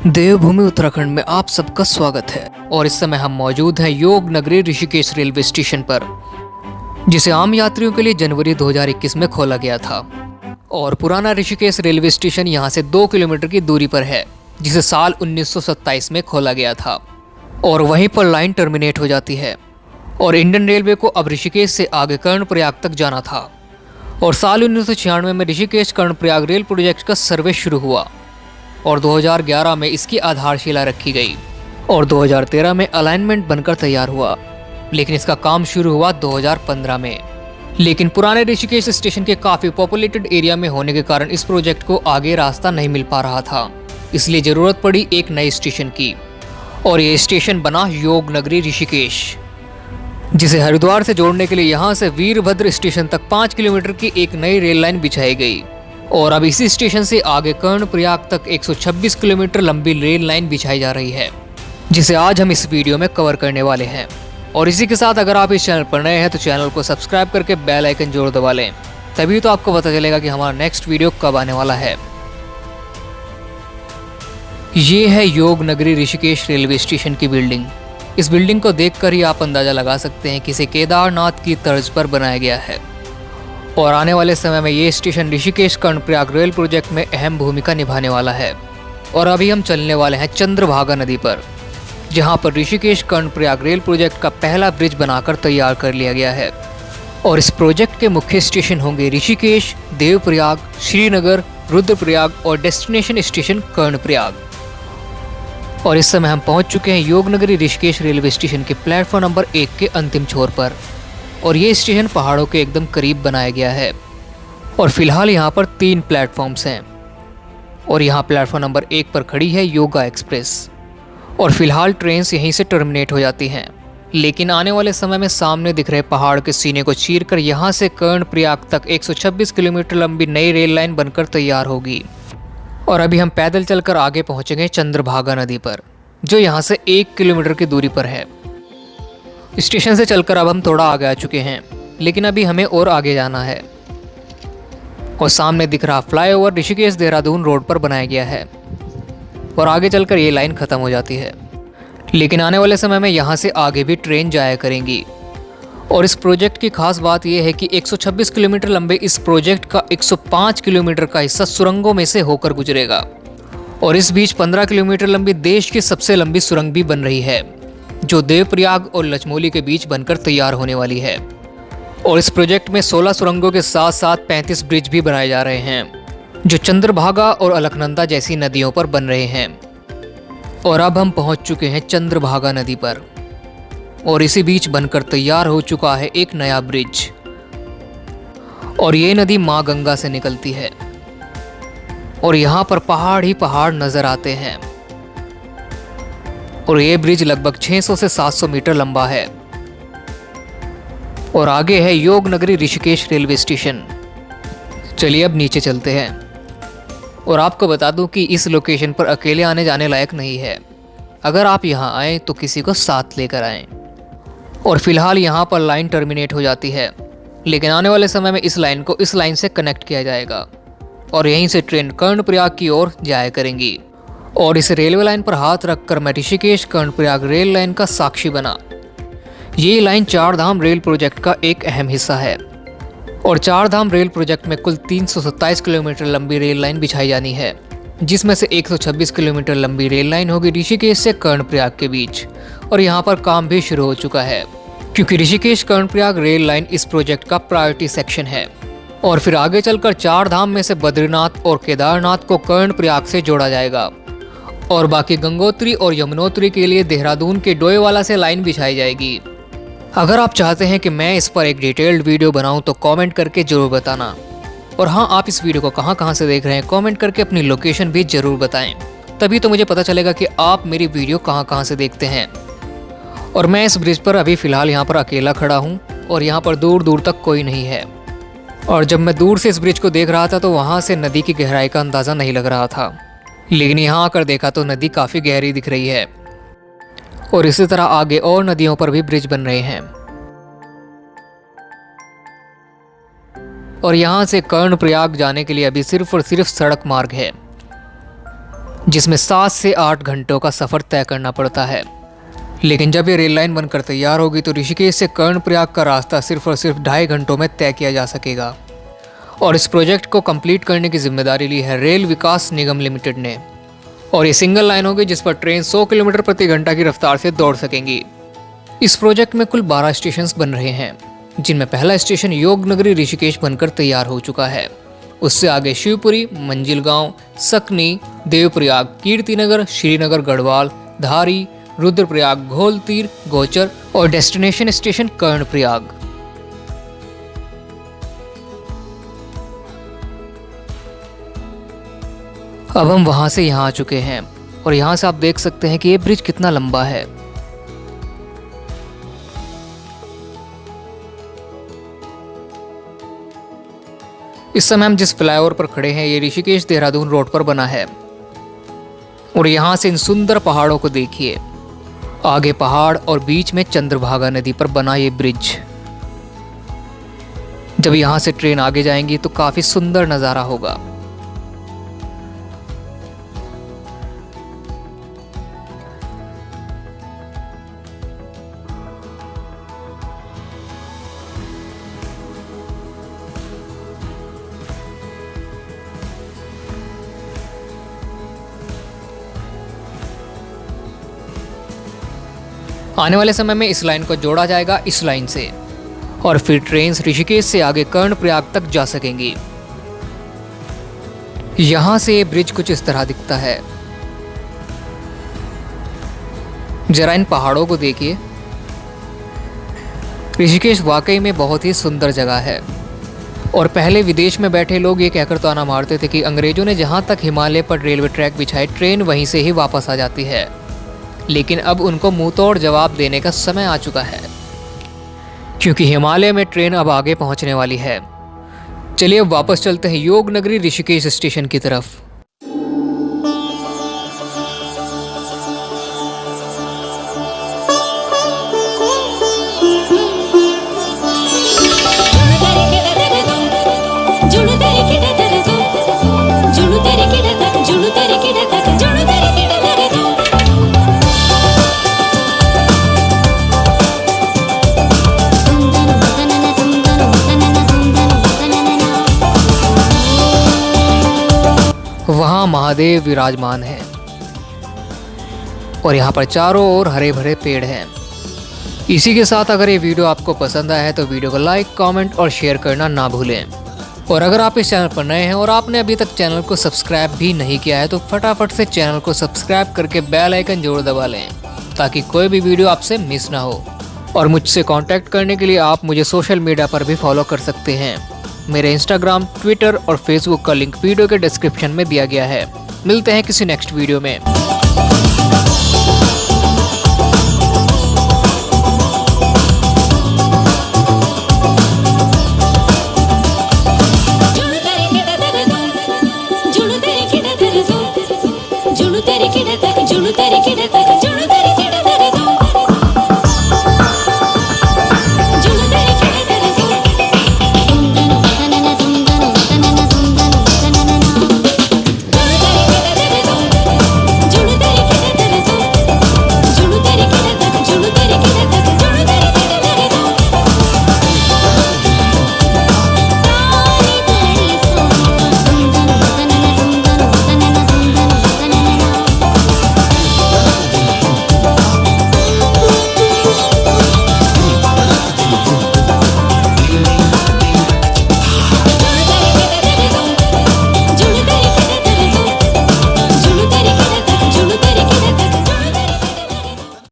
देवभूमि उत्तराखंड में आप सबका स्वागत है और इस समय हम मौजूद हैं योग नगरी ऋषिकेश रेलवे स्टेशन पर, जिसे आम यात्रियों के लिए जनवरी 2021 में खोला गया था। और पुराना ऋषिकेश रेलवे स्टेशन यहाँ से 2 किलोमीटर की दूरी पर है, जिसे साल 1927 में खोला गया था। और वहीं पर लाइन टर्मिनेट हो जाती है और इंडियन रेलवे को अब ऋषिकेश से आगे कर्णप्रयाग तक जाना था। और साल 1996 में ऋषिकेश कर्णप्रयाग रेल प्रोजेक्ट का सर्वे शुरू हुआ और 2011 में इसकी आधारशिला रखी गई और 2013 में अलाइनमेंट बनकर तैयार हुआ, लेकिन इसका काम शुरू हुआ 2015 में। लेकिन पुराने ऋषिकेश स्टेशन के काफ़ी पॉपुलेटेड एरिया में होने के कारण इस प्रोजेक्ट को आगे रास्ता नहीं मिल पा रहा था, इसलिए ज़रूरत पड़ी एक नए स्टेशन की। और ये स्टेशन बना योग नगरी ऋषिकेश, जिसे हरिद्वार से जोड़ने के लिए यहाँ से वीरभद्र स्टेशन तक 5 किलोमीटर की एक नई रेल लाइन बिछाई गई। और अब इसी स्टेशन से आगे कर्णप्रयाग तक 126 किलोमीटर लंबी रेल लाइन बिछाई जा रही है, जिसे आज हम इस वीडियो में कवर करने वाले हैं। और इसी के साथ अगर आप इस चैनल पर नए हैं तो चैनल को सब्सक्राइब करके बेल आइकन जरूर दबा लें, तभी तो आपको पता चलेगा कि हमारा नेक्स्ट वीडियो कब आने वाला है। ये है योग नगरी ऋषिकेश रेलवे स्टेशन की बिल्डिंग। इस बिल्डिंग को देखकर ही आप अंदाजा लगा सकते हैं कि इसे केदारनाथ की तर्ज पर बनाया गया है। और आने वाले समय में ये station Rishikesh Karnaprayag rail project में अहम भूमिका निभाने वाला है। और अभी हम चलने वाले हैं चंद्रभागा नदी पर, जहां पर ऋषिकेश कर्णप्रयाग रेल प्रोजेक्ट का पहला ब्रिज बनाकर तैयार कर लिया गया है। और इस प्रोजेक्ट के मुख्य स्टेशन होंगे ऋषिकेश, देवप्रयाग, श्रीनगर, रुद्रप्रयाग और डेस्टिनेशन स्टेशन कर्णप्रयाग। और इस समय हम पहुंच चुके हैं योगनगरी ऋषिकेश रेलवे स्टेशन के प्लेटफॉर्म नंबर 1 के अंतिम छोर पर। और ये स्टेशन पहाड़ों के एकदम करीब बनाया गया है। और फिलहाल यहाँ पर 3 प्लेटफॉर्म्स हैं। और यहाँ प्लेटफॉर्म नंबर 1 पर खड़ी है योगा एक्सप्रेस। और फिलहाल ट्रेन्स यहीं से टर्मिनेट हो जाती हैं, लेकिन आने वाले समय में सामने दिख रहे पहाड़ के सीने को चीरकर यहाँ से कर्णप्रयाग तक 126 किलोमीटर लंबी नई रेल लाइन बनकर तैयार होगी। और अभी हम पैदल चलकर आगे पहुँचेंगे चंद्रभागा नदी पर, जो यहाँ से 1 किलोमीटर की दूरी पर है। स्टेशन से चलकर अब हम थोड़ा आगे आ चुके हैं, लेकिन अभी हमें और आगे जाना है। और सामने दिख रहा फ्लाईओवर ऋषिकेश देहरादून रोड पर बनाया गया है। और आगे चलकर ये लाइन ख़त्म हो जाती है, लेकिन आने वाले समय में यहाँ से आगे भी ट्रेन जाया करेंगी। और इस प्रोजेक्ट की खास बात यह है कि 126 किलोमीटर लंबे इस प्रोजेक्ट का 105 किलोमीटर का हिस्सा सुरंगों में से होकर गुजरेगा। और इस बीच 15 किलोमीटर लंबी देश की सबसे लंबी सुरंग भी बन रही है, जो देवप्रयाग और लचमोली के बीच बनकर तैयार होने वाली है। और इस प्रोजेक्ट में 16 सुरंगों के साथ साथ 35 ब्रिज भी बनाए जा रहे हैं, जो चंद्रभागा और अलकनंदा जैसी नदियों पर बन रहे हैं। और अब हम पहुंच चुके हैं चंद्रभागा नदी पर, और इसी बीच बनकर तैयार हो चुका है एक नया ब्रिज। और ये नदी माँ गंगा से निकलती है। और यहाँ पर पहाड़ ही पहाड़ नजर आते हैं। और ये ब्रिज लगभग 600 से 700 मीटर लंबा है। और आगे है योग नगरी ऋषिकेश रेलवे स्टेशन। चलिए अब नीचे चलते हैं। और आपको बता दूं कि इस लोकेशन पर अकेले आने जाने लायक नहीं है। अगर आप यहाँ आएँ तो किसी को साथ लेकर आएँ। और फिलहाल यहाँ पर लाइन टर्मिनेट हो जाती है, लेकिन आने वाले समय में इस लाइन को इस लाइन से कनेक्ट किया जाएगा और यहीं से ट्रेन कर्णप्रयाग की ओर जाया करेंगी। और इस रेलवे लाइन पर हाथ रखकर मैं ऋषिकेश कर्णप्रयाग रेल लाइन का साक्षी बना। ये लाइन 4 धाम रेल प्रोजेक्ट का एक अहम हिस्सा है। और 4 धाम रेल प्रोजेक्ट में कुल 327 किलोमीटर लंबी रेल लाइन बिछाई जानी है, जिसमें से 126 किलोमीटर लंबी रेल लाइन होगी ऋषिकेश से कर्णप्रयाग के बीच। और यहाँ पर काम भी शुरू हो चुका है, क्योंकि ऋषिकेश कर्णप्रयाग रेल लाइन इस प्रोजेक्ट का प्रायोरिटी सेक्शन है। और फिर आगे चलकर 4 धाम में से बद्रीनाथ और केदारनाथ को कर्णप्रयाग से जोड़ा जाएगा। और बाकी गंगोत्री और यमुनोत्री के लिए देहरादून के डोईवाला से लाइन बिछाई जाएगी। अगर आप चाहते हैं कि मैं इस पर एक डिटेल्ड वीडियो बनाऊं तो कमेंट करके जरूर बताना। और हाँ, आप इस वीडियो को कहाँ से देख रहे हैं कमेंट करके अपनी लोकेशन भी जरूर बताएं, तभी तो मुझे पता चलेगा कि आप मेरी वीडियो कहाँ से देखते हैं। और मैं इस ब्रिज पर अभी फ़िलहाल यहाँ पर अकेला खड़ा हूँ और यहाँ पर दूर दूर तक कोई नहीं है। और जब मैं दूर से इस ब्रिज को देख रहा था तो वहाँ से नदी की गहराई का अंदाज़ा नहीं लग रहा था, लेकिन यहाँ आकर देखा तो नदी काफ़ी गहरी दिख रही है। और इसी तरह आगे और नदियों पर भी ब्रिज बन रहे हैं। और यहाँ से कर्णप्रयाग जाने के लिए अभी सिर्फ और सिर्फ सड़क मार्ग है, जिसमें 7 से 8 घंटों का सफ़र तय करना पड़ता है। लेकिन जब ये रेल लाइन बनकर तैयार होगी तो ऋषिकेश से कर्णप्रयाग का रास्ता सिर्फ और सिर्फ 2.5 घंटों में तय किया जा सकेगा। और इस प्रोजेक्ट को कंप्लीट करने की जिम्मेदारी ली है रेल विकास निगम लिमिटेड ने। और ये सिंगल लाइन होगी जिस पर ट्रेन 100 किलोमीटर प्रति घंटा की रफ्तार से दौड़ सकेंगी। इस प्रोजेक्ट में कुल 12 स्टेशन बन रहे हैं, जिनमें पहला स्टेशन योग नगरी ऋषिकेश बनकर तैयार हो चुका है। उससे आगे शिवपुरी, मंजिलगांव, सकनी, देवप्रयाग, कीर्तिनगर, श्रीनगर, गढ़वाल, धारी, रुद्रप्रयाग, घोलतीर, गोचर और डेस्टिनेशन स्टेशन कर्णप्रयाग। अब हम वहां से यहाँ आ चुके हैं और यहाँ से आप देख सकते हैं कि ये ब्रिज कितना लंबा है। इस समय हम जिस फ्लाईओवर पर खड़े हैं ये ऋषिकेश देहरादून रोड पर बना है। और यहाँ से इन सुंदर पहाड़ों को देखिए, आगे पहाड़ और बीच में चंद्रभागा नदी पर बना ये ब्रिज। जब यहाँ से ट्रेन आगे जाएंगी तो काफी सुंदर नज़ारा होगा। आने वाले समय में इस लाइन को जोड़ा जाएगा इस लाइन से और फिर ट्रेन ऋषिकेश से आगे कर्णप्रयाग तक जा सकेंगी। यहां से ये ब्रिज कुछ इस तरह दिखता है। जरा इन पहाड़ों को देखिए। ऋषिकेश वाकई में बहुत ही सुंदर जगह है। और पहले विदेश में बैठे लोग ये कहकर ताना मारते थे कि अंग्रेजों ने जहां तक हिमालय पर रेलवे ट्रैक बिछाए, ट्रेन वहीं से ही वापस आ जाती है। लेकिन अब उनको मुंहतोड़ जवाब देने का समय आ चुका है, क्योंकि हिमालय में ट्रेन अब आगे पहुंचने वाली है। चलिए अब वापस चलते हैं योग नगरी ऋषिकेश स्टेशन की तरफ। वहाँ महादेव विराजमान हैं और यहाँ पर चारों ओर हरे भरे पेड़ हैं। इसी के साथ अगर ये वीडियो आपको पसंद आया है तो वीडियो को लाइक, कमेंट और शेयर करना ना भूलें। और अगर आप इस चैनल पर नए हैं और आपने अभी तक चैनल को सब्सक्राइब भी नहीं किया है तो फटाफट से चैनल को सब्सक्राइब करके बेल आइकन जरूर दबा लें, ताकि कोई भी वीडियो आपसे मिस ना हो। और मुझसे कांटेक्ट करने के लिए आप मुझे सोशल मीडिया पर भी फॉलो कर सकते हैं। मेरे इंस्टाग्राम, ट्विटर और फेसबुक का लिंक वीडियो के डिस्क्रिप्शन में दिया गया है। मिलते हैं किसी नेक्स्ट वीडियो में।